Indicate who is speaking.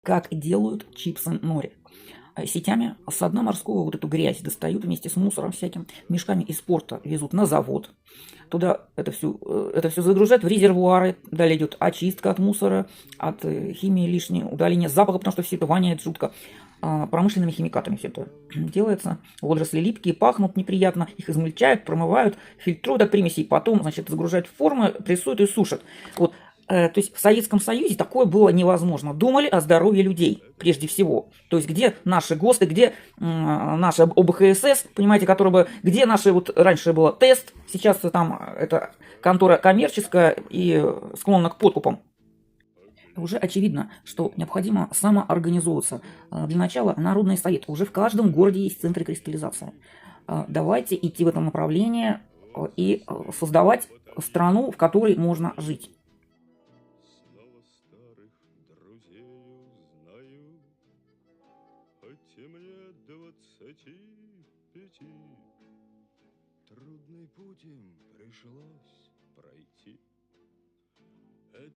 Speaker 1: как делают чипсы нори. Сетями со дна морского вот эту грязь достают вместе с мусором всяким, мешками из порта везут на завод. Туда это все загружают в резервуары, далее идет очистка от мусора, от химии лишней, удаление запаха, потому что все это воняет жутко. Промышленными химикатами все это делается. Водоросли липкие, пахнут неприятно, их измельчают, промывают, фильтруют от примесей, потом, значит, загружают в формы, прессуют и сушат. Вот. То есть в Советском Союзе такое было невозможно. Думали о здоровье людей прежде всего. То есть где наши ГОСТы, где наши ОБХСС, понимаете, которые бы, где наши, вот раньше было тест, сейчас там это контора коммерческая и склонна к подкупам. Уже очевидно, что необходимо самоорганизовываться. Для начала народный совет. Уже в каждом городе есть центры кристаллизации. Давайте идти в этом направлении и создавать страну, в которой можно жить.
Speaker 2: Снова старых друзей узнаю, хоть и мне 25. Трудный путь им пришлось пройти.